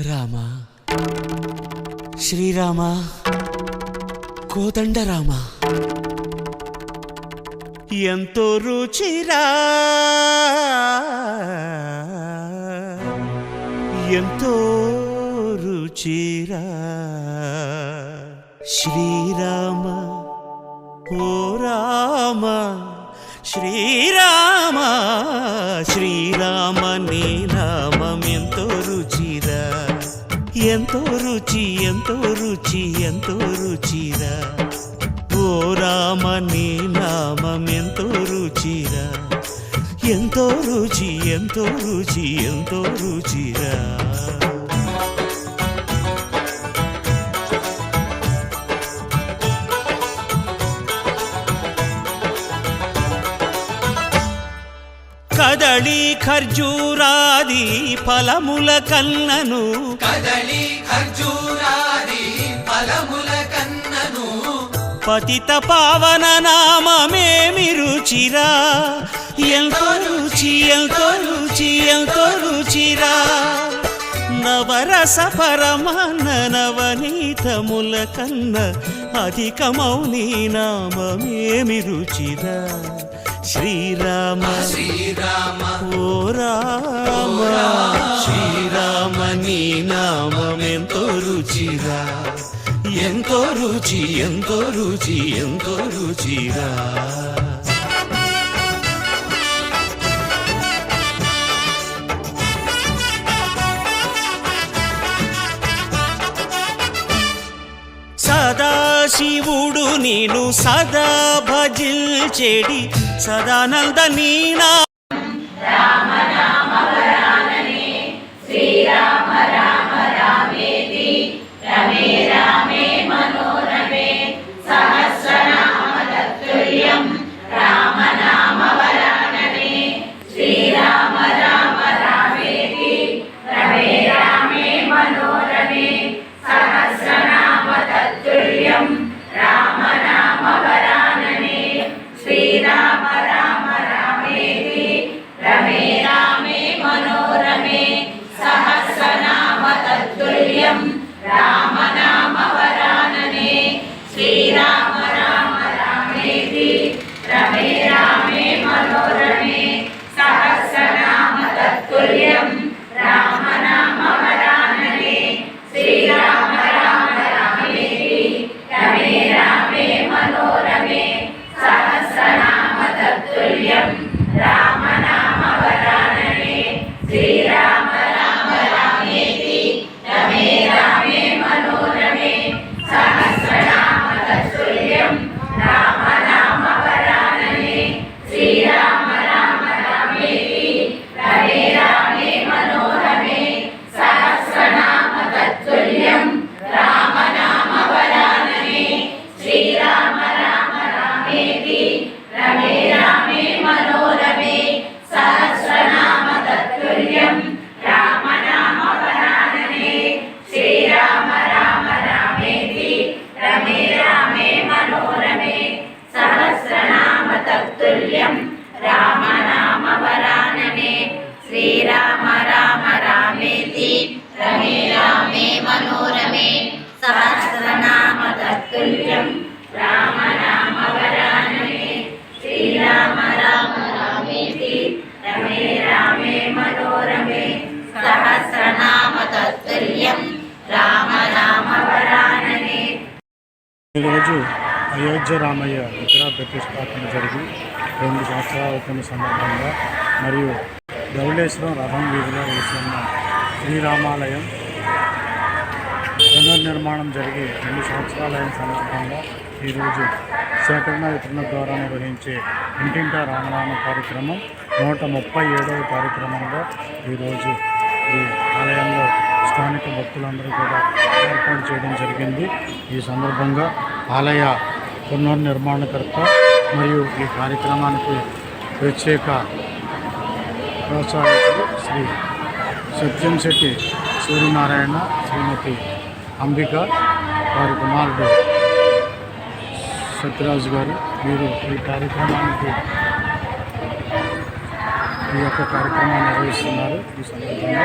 రామ శ్రీరామ కోదండ రామ ఎంతో రుచిరా ఎంతో రుచిరా శ్రీరామ ఓ రామ శ్రీరామ శ్రీరామ నీ నామం ఎంతో రుచిరా ఎంతో రుచి ఎంతో రుచి ఎంతో రుచిరా ఓ రామ నీ నామం ఎంతో రుచిరా ఎంతో రుచి ఎంతో రుచి ఎంతో రుచిరా కదళి ఖర్జూరాది ఫలముల కన్నను కదళి ఖర్జూరాది ఫలముల కన్నను పతిత పావన నామమేమి రుచిరా ఎంతో రుచి ఎంతో రుచి ఎంతో రుచిరా నవరస పరమాన్న నవనీతముల కన్న అధికమౌని నామమేమి రుచిరా శ్రీరామ శ్రీరామ ఓ రామ శ్రీరామ నీ నామం ఎంతో రుచిరా ఎంతో రుచి ఎంతో రుచి ఎంతో రుచిరా సదాశివుడు నేను సదా భజిల్చెడి సదానంద నీ రామ రామ వరాననే శ్రీరామ రామ రామేతి రమే రామే మనోరమే సహస్రనామ తత్తుల్యం రామ నామ వరాననే శ్రీరామ రామ రామేతి రమే రామే మనోరమే సహస్రనామ తత్తుల్యం రామ నామ వరాననే శ్రీరామ రామ రామేతి రమే రామే మనోరమే సహస్రనామ తత్తుల్యం రామ నామ వరాననే శ్రీరామ రామ రామేతి రమే రామే మనోరమే సహస్రనామ తత్తుల్యం రామ నామ వరాననే శ్రీరామ రామ రామేతి రమే రామే మనోరమే సహస్రనామ తత్తుల్యం రామ నామ వరాననే శ్రీరామ రామ రామేతి రమే రామే మనోరమే సహస్రనామ తత్తుల్యం రామ నామ వరాననే శ్రీరామ రామ రామేతి రమే రామే మనోరమే సహస్రనామ తత్తుల్యం రామ నామ వరాననే శ్రీరామ రామ రామేతి రమే రామే మనోరమే సహస్రనామ తత్తుల్యం రామ నామ వరాననే శ్రీరామ రామ రామేతి రమే రామే మనోరమే సహస్రనామ తత్తుల్యం రామ నామ వరాననే శ్రీరామ రామ రామేతి రమే రామే మనోరమే సహస్రనామ తత్తుల్యం రామ నామ వరాననే శ్రీరామ రామ రామేతి రమే రామే మనోరమే సహస్రనామ తత్తుల్యం రామ నామ వరాననే. ఈరోజు అయోధ్య రామయ్య విగ్రహ ప్రతిష్టాపన జరిగి 2 సంవత్సరాల అవుతున్న సందర్భంగా మరియు ధవళేశ్వరం రథం వీధిలో వెలిసిన శ్రీరామాలయం పునర్నిర్మాణం జరిగి 2 సంవత్సరాలైన సందర్భంగా ఈరోజు సేకరణ వితరణ ద్వారా నిర్వహించే ఇంటింటా రామనామ కార్యక్రమం 137వ కార్యక్రమంగా ఈరోజు ఈ ఆలయంలో స్థానిక భక్తులందరూ కూడా ఏర్పాటు చేయడం జరిగింది. ఈ సందర్భంగా ఆలయ పునర్నిర్మాణకర్త మరియు ఈ కార్యక్రమానికి ప్రత్యేక ప్రోత్సాహకులు శ్రీ సత్యంశెట్టి సూర్యనారాయణ శ్రీమతి అంబిక వారి కుమారుడు సత్యరాజు గారు వీరు ఈ కార్యక్రమానికి ఈ యొక్క కార్యక్రమాన్ని నిర్వహిస్తున్నారు. ఈ సందర్భంగా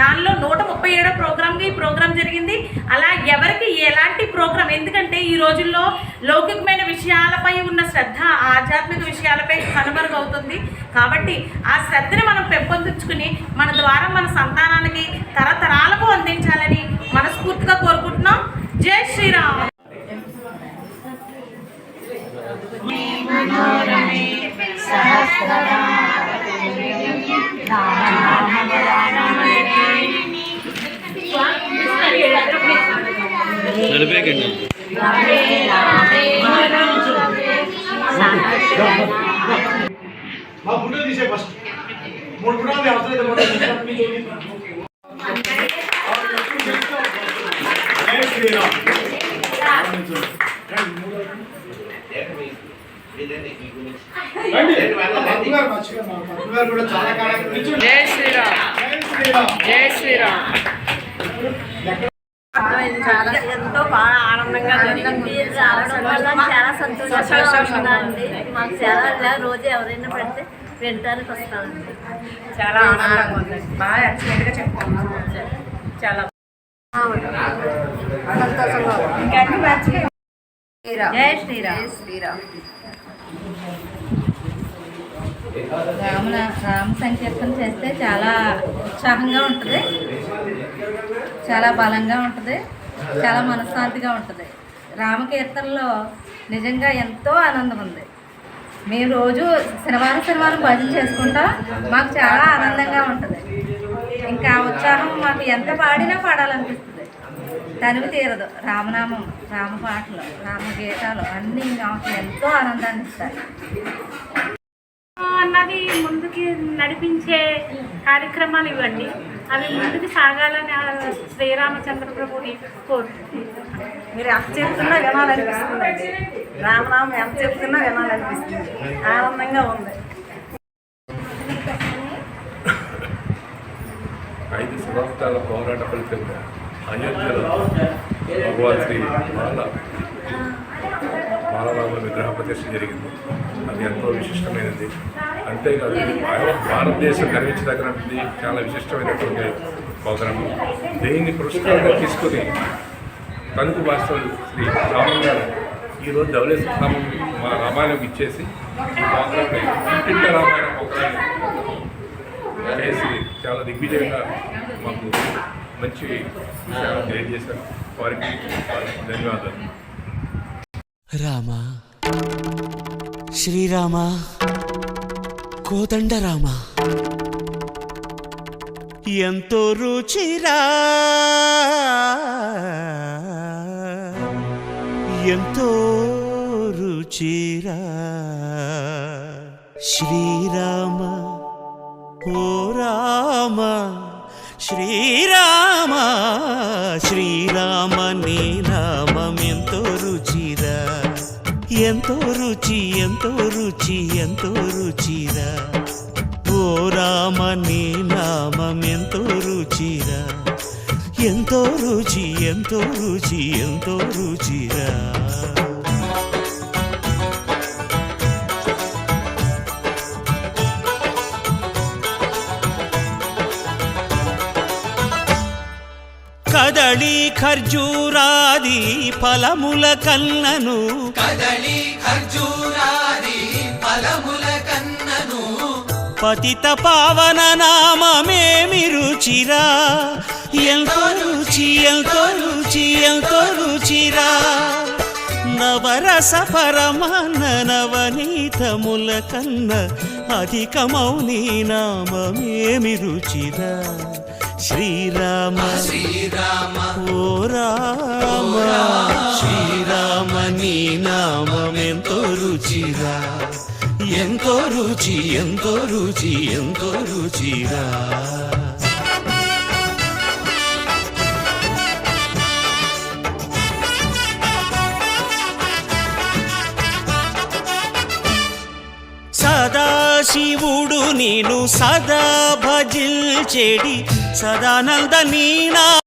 దానిలో 137వ ప్రోగ్రామ్గా ఈ ప్రోగ్రాం జరిగింది. అలా ఎవరికి ఎలాంటి ప్రోగ్రాం, ఎందుకంటే ఈ రోజుల్లో లౌకికమైన విషయాలపై ఉన్న శ్రద్ధ ఆధ్యాత్మిక విషయాలపై కనుమరుగవుతుంది. కాబట్టి ఆ శ్రద్ధని మనం పెంపొందించుకుని మన ద్వారా మన సంతానానికి తరతరాలకు అందించాలని మనస్ఫూర్తిగా కోరుకుంటున్నాం. జై శ్రీరామ్. మా ఫోటో తీసే ఫస్ట్ 3 ఫోటోలు అవసరం కూడా చాలా కాలం. జై శ్రీరామ్. జై శ్రీరామ్. ఎంతో బాగా ఆనందంగా రావడం వల్ల చాలా సంతోషంగా ఉందండి. మాకు చాలా రోజు ఎవరైనా పెడితే వినటానికి వస్తామండి. చాలా ఆనందంగా ఉందండి. బాగా ఎక్సలెంట్గా చెప్తాను. చాలా సంతోషంగా ఉంది. జై శ్రీరామ్. శ్రీరామ్. రామ సంకీర్తన చేస్తే చాలా ఉత్సాహంగా ఉంటుంది, చాలా బలంగా ఉంటుంది, చాలా మనశ్శాంతిగా ఉంటుంది. రామకీర్తనలో నిజంగా ఎంతో ఆనందం ఉంది. మేము రోజు శనివారం భజన చేసుకుంటాం. మాకు చాలా ఆనందంగా ఉంటుంది. ఇంకా ఉత్సాహం మాకు ఎంత పాడినా పాడాలనిపిస్తుంది. తనివి తీరదు. రామనామం, రామ పాటలు, రామ గీతాలు అన్నీ మాకు ఎంతో ఆనందాన్ని ఇస్తాయి. అన్నది ముందుకి నడిపించే కార్యక్రమాలు ఇవ్వండి. అవి ముందుకు సాగాలని శ్రీరామచంద్ర ప్రభుని కోరుకుంటున్నాను. మీరు ఎంత చెప్తున్నా వినాలనిపిస్తుంది. రామనామం ఎంత చెప్తున్నా వినాలనిపిస్తుంది. ఆనందంగా ఉంది. 5 సంవత్సరాల పోరాట ఫలితంగా అయోధ్యలో భగవాన్ శ్రీ బాలరాముల విగ్రహ ప్రతిష్ఠ జరిగింది. అది ఎంతో విశిష్టమైనది. అంతేకాదు భారతదేశం గర్వించదగినది చాలా విశిష్టమైనటువంటి ప్రోగ్రాము. దీన్ని పురస్కారంగా తీసుకుని తణుకు భాషలు శ్రీ రామన్ గారు ఈరోజు ధవళేశ్వర మా రామాయణం ఇచ్చేసి ఈ ప్రోగ్రాన్ని ఇంటింటి రామాయణ ప్రోగ్రాన్ని చేసి చాలా దిగ్విజయంగా మాకు మంచి విషయాలు తెలియజేశారు. వారికి ధన్యవాదాలు. రామ శ్రీరామ కోదండ రామ ఎంతో రుచిరా, ఎంతో రుచిరా. శ్రీరామ ఓ రామ శ్రీరామ, శ్రీరామ నీ నామం ఎంతో రుచిరా, ఎంతో రుచి, ఎంతో రుచి, ఎంతో రుచిరా. ఓ రామ నీ నామం ఎంతో రుచిరా, ఎంతో రుచి, ఎంతో రుచి, ఎంతో రుచిరా. కదళి ఖర్జూరాది ఫలముల కన్నను, కదళి ఖర్జూరాది ఫలముల కన్నను, పతిత పావన నామమేమి రుచిరా, ఎంతో రుచి, ఎంతో రుచి, ఎంతో రుచిరా. నవరస పరమాన్న నవనీతముల కన్న అధికమౌని నామమేమి రుచిరా. శ్రీరామ శ్రీరామ ఓ రామ శ్రీరామ నీ నామం ఎంతో రుచిరా, ఎంతో రుచి, ఎంతో రుచి, ఎంతో రుచిరా. సదాశివుడు నేను సదా భజిల్చెడి సదానంద నీ